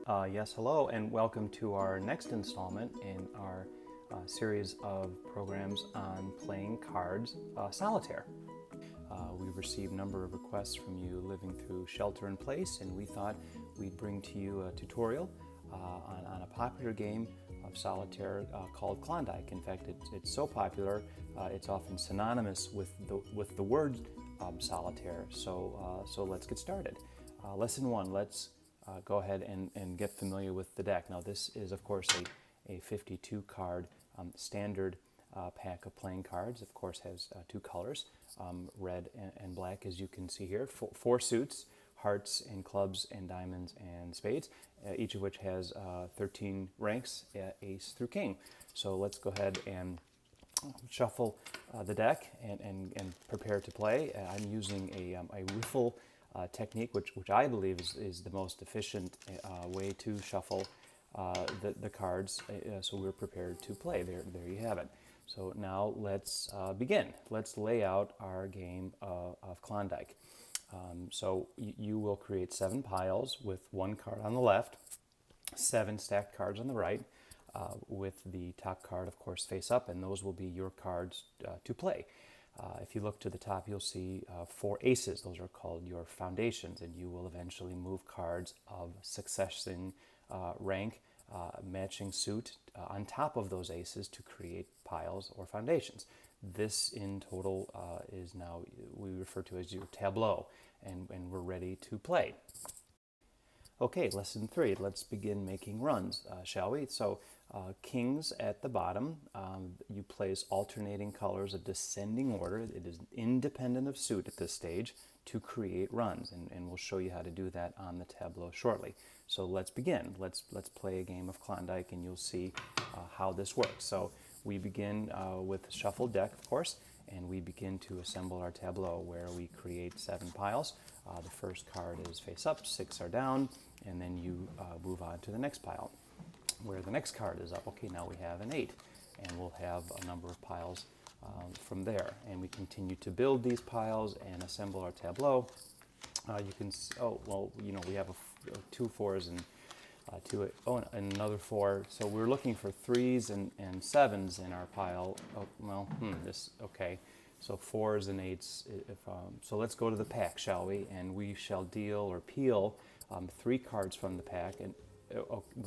Yes, hello, and welcome to our next installment in our series of programs on playing cards, Solitaire. We've received a number of requests from you living through shelter in place, and we thought we'd bring to you a tutorial on a popular game of solitaire called Klondike. In fact, it's so popular, it's often synonymous with the word solitaire. So let's get started. Lesson 1, let's go ahead and get familiar with the deck. Now this is of course a 52 card standard pack of playing cards. Of course has two colors, red and black, as you can see here. Four suits: hearts and clubs and diamonds and spades, each of which has 13 ranks, ace through king. So let's go ahead and shuffle the deck and prepare to play. I'm using a riffle technique, which I believe is the most efficient way to shuffle the cards, so we're prepared to play. There you have it. So now let's begin. Let's lay out our game of Klondike. So you will create 7 piles with 1 card on the left, 7 stacked cards on the right, with the top card, of course, face up, and those will be your cards to play. If you look to the top, you'll see 4 aces. Those are called your foundations, and you will eventually move cards of successing rank, matching suit on top of those aces to create piles or foundations. This in total is now we refer to as your tableau, and we're ready to play. Okay, lesson 3. Let's begin making runs, shall we? So kings at the bottom, you place alternating colors of descending order. It is independent of suit at this stage to create runs, and we'll show you how to do that on the tableau shortly. So let's begin. Let's play a game of Klondike, and you'll see how this works. So we begin with shuffled deck, of course, and we begin to assemble our tableau where we create 7 piles. The first card is face up, 6 are down, and then you move on to the next pile where the next card is up. Okay, now we have an 8, and we'll have a number of piles from there, and we continue to build these piles and assemble our tableau. You can, we have 2 4s and and another 4. So we're looking for 3s and 7s in our pile. Okay. So 4s and 8s. So let's go to the pack, shall we? And we shall deal or peel 3 cards from the pack, and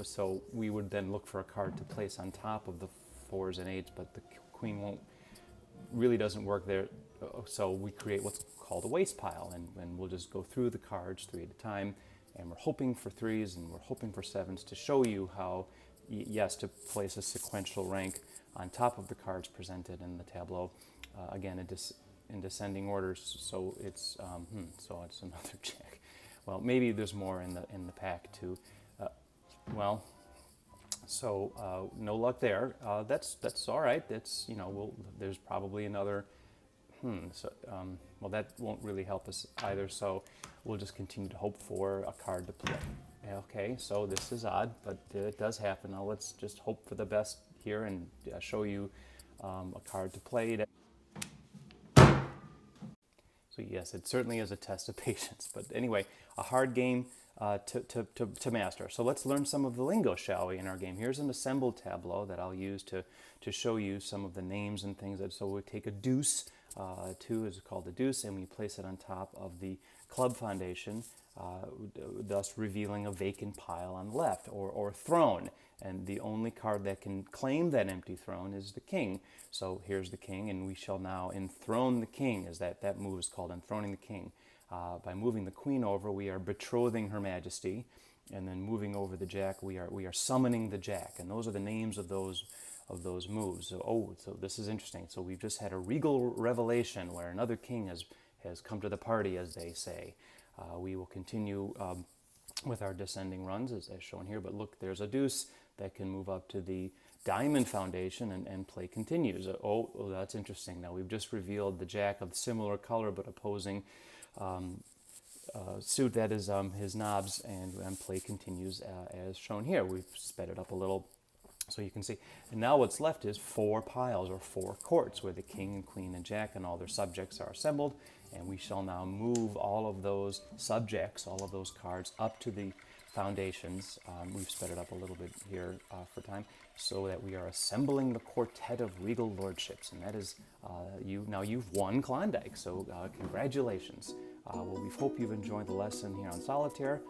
so we would then look for a card to place on top of the 4s and 8s, but the queen really doesn't work there. So we create what's called a waste pile, and we'll just go through the cards 3 at a time, and we're hoping for 3s and we're hoping for 7s to show you how, yes, to place a sequential rank on top of the cards presented in the tableau. Again, in descending orders, so it's so it's another check. Well, maybe there's more in the pack too. No luck there. That's all right. That's there's probably another. That won't really help us either. So we'll just continue to hope for a card to play. Okay, so this is odd, but it does happen. Now let's just hope for the best here and show you a card to play. So yes, it certainly is a test of patience. But anyway, a hard game to master. So let's learn some of the lingo, shall we, in our game. Here's an assembled tableau that I'll use to show you some of the names and things. So we take a deuce. 2 is called the deuce, and we place it on top of the club foundation, thus revealing a vacant pile on the left, or throne. And the only card that can claim that empty throne is the king. So here's the king, and we shall now enthrone the king, as that move is called, enthroning the king. By moving the queen over, we are betrothing her majesty, and then moving over the jack, we are summoning the jack. And those are the names of those moves. So this is interesting. So we've just had a regal revelation where another king has come to the party, as they say. We will continue with our descending runs as shown here, but look, there's a deuce that can move up to the diamond foundation, and play continues. That's interesting. Now we've just revealed the jack of similar color but opposing suit, that is his knobs, and play continues as shown here. We've sped it up a little so you can see. And now what's left is 4 piles or 4 courts where the king and queen and jack and all their subjects are assembled, and we shall now move all of those subjects, all of those cards, up to the foundations. We've sped it up a little bit here for time, so that we are assembling the quartet of regal lordships, and that is you. Now you've won Klondike, so congratulations. Well, we hope you've enjoyed the lesson here on Solitaire,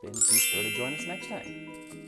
and be sure to join us next time.